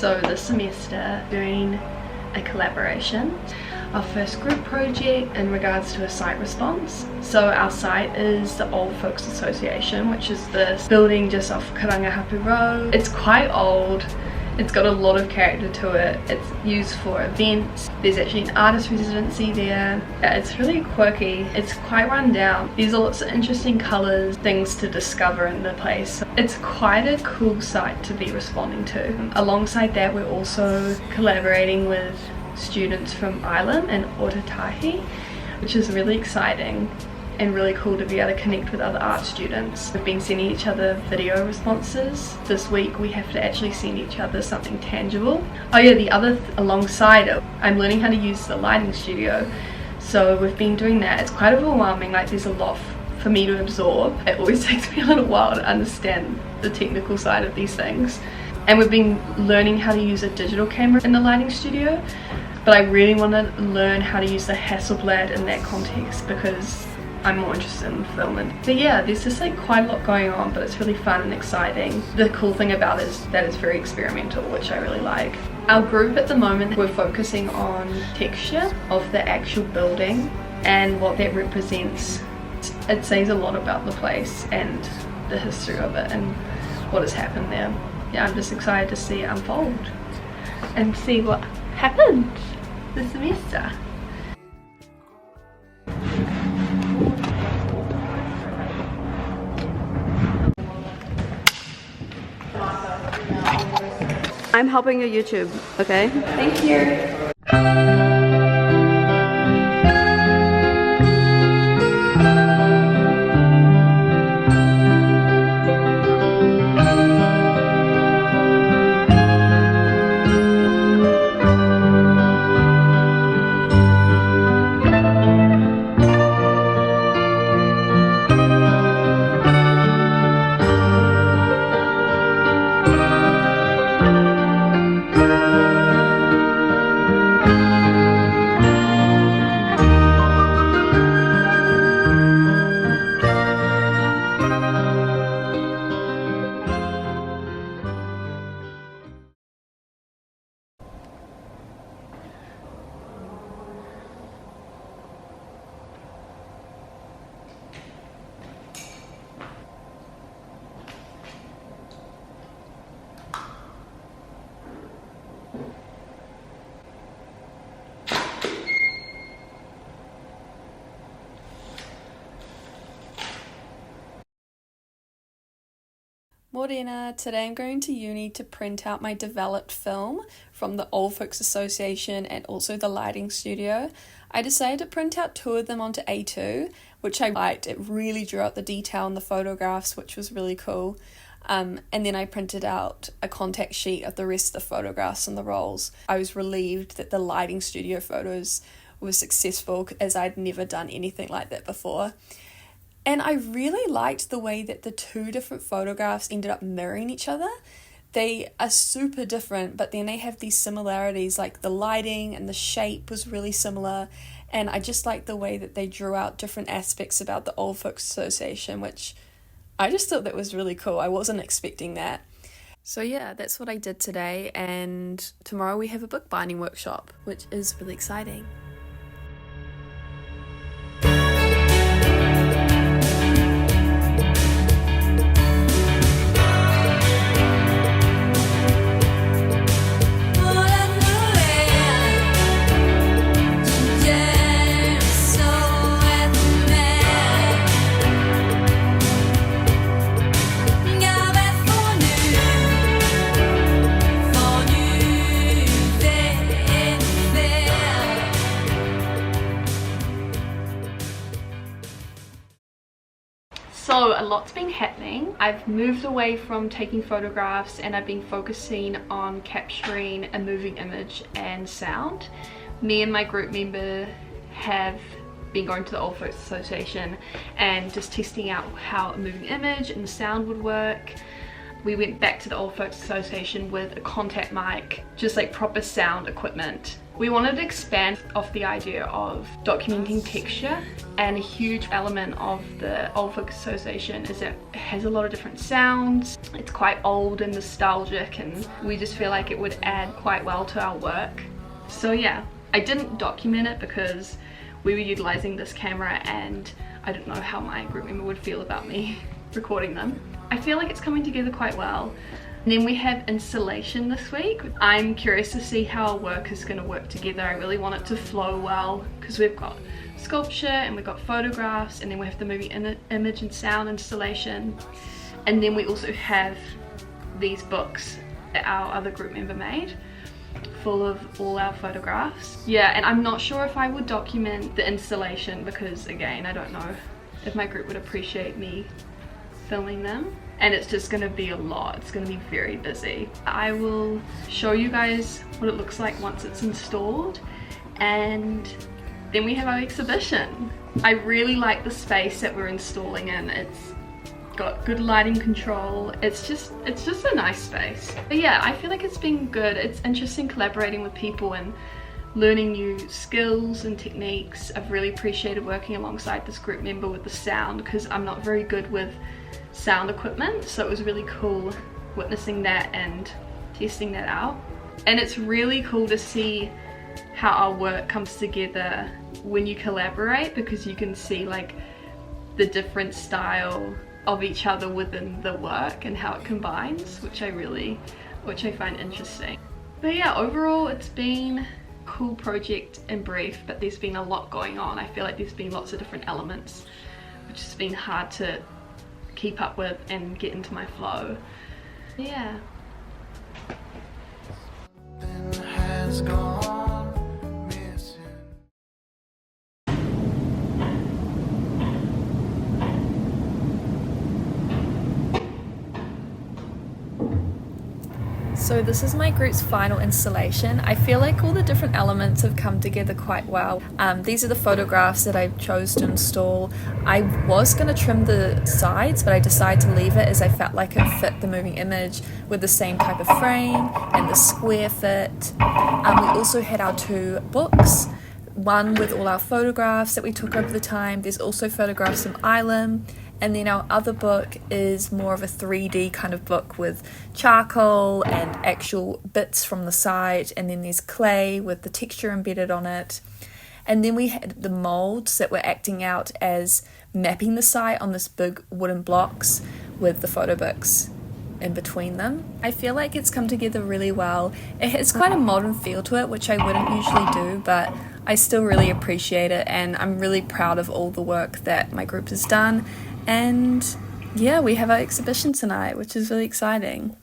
So this semester doing a collaboration, our first group project in regards to a site response. So our site is the Old Folks Association, which is this building just off Karangahapu Road. It's quite old. It's got a lot of character to it. It's used for events. There's actually an artist residency there. It's really quirky. It's quite run down. There's lots of interesting colours, things to discover in the place. It's quite a cool site to be responding to. Alongside that, we're also collaborating with students from Ireland and Otatahi, which is really exciting and really cool to be able to connect with other art students. We've been sending each other video responses. This week we have to actually send each other something tangible. Oh yeah, the other alongside it, I'm learning how to use the lighting studio. So we've been doing that. It's quite overwhelming, like there's a lot for me to absorb. It always takes me a little while to understand the technical side of these things. And we've been learning how to use a digital camera in the lighting studio, but I really want to learn how to use the Hasselblad in that context because I'm more interested in filming. But yeah, there's just like quite a lot going on, but it's really fun and exciting. The cool thing about it is that it's very experimental, which I really like. Our group at the moment, we're focusing on texture of the actual building and what that represents. It says a lot about the place and the history of it and what has happened there. Yeah, I'm just excited to see it unfold and see what happens this semester. I'm helping your YouTube, okay? Thank you. Morena, today I'm going to uni to print out my developed film from the Old Folks Association and also the lighting studio. I decided to print out 2 of them onto A2, which I liked. It really drew out the detail in the photographs, which was really cool. And then I printed out a contact sheet of the rest of the photographs and the rolls. I was relieved that the lighting studio photos were successful as I'd never done anything like that before. And I really liked the way that the 2 different photographs ended up mirroring each other. They are super different, but then they have these similarities, like the lighting and the shape was really similar. And I just liked the way that they drew out different aspects about the Old Folks Association, which I just thought that was really cool. I wasn't expecting that. So yeah, that's what I did today. And tomorrow we have a bookbinding workshop, which is really exciting. So a lot's been happening. I've moved away from taking photographs and I've been focusing on capturing a moving image and sound. Me and my group member have been going to the Old Folks Association and just testing out how a moving image and sound would work. We went back to the Old Folks Association with a contact mic, just like proper sound equipment, We wanted to expand off the idea of documenting texture, and a huge element of the Old Folk Association is that it has a lot of different sounds. It's quite old and nostalgic, and we just feel like it would add quite well to our work. So yeah, I didn't document it because we were utilizing this camera and I don't know how my group member would feel about me recording them. I feel like it's coming together quite well. And then we have installation this week. I'm curious to see how our work is going to work together. I really want it to flow well because we've got sculpture and we've got photographs, and then we have the movie image and sound installation. And then we also have these books that our other group member made, full of all our photographs. Yeah, and I'm not sure if I would document the installation because, again, I don't know if my group would appreciate me filming them. And it's just gonna be a lot. It's gonna be very busy. I will show you guys what it looks like once it's installed, and then we have our exhibition. I really like the space that we're installing in. It's got good lighting control. It's just a nice space. But yeah, I feel like it's been good. It's interesting collaborating with people and learning new skills and techniques. I've really appreciated working alongside this group member with the sound because I'm not very good with sound equipment, so it was really cool witnessing that and testing that out. And it's really cool to see how our work comes together when you collaborate, because you can see like the different style of each other within the work and how it combines, which I find interesting. But yeah, overall it's been a cool project in brief, but there's been a lot going on. I feel like there's been lots of different elements, which has been hard to keep up with and get into my flow. Yeah. So this is my group's final installation. I feel like all the different elements have come together quite well. These are the photographs that I chose to install. I was going to trim the sides, but I decided to leave it as I felt like it fit the moving image with the same type of frame and the square fit. We also had our two books, one with all our photographs that we took over the time. There's also photographs from Ilam. And then our other book is more of a 3D kind of book with charcoal and actual bits from the site, and then there's clay with the texture embedded on it. And then we had the molds that were acting out as mapping the site on this big wooden blocks with the photo books in between them. I feel like it's come together really well. It has quite a modern feel to it, which I wouldn't usually do, but I still really appreciate it, and I'm really proud of all the work that my group has done. And yeah, we have our exhibition tonight, which is really exciting.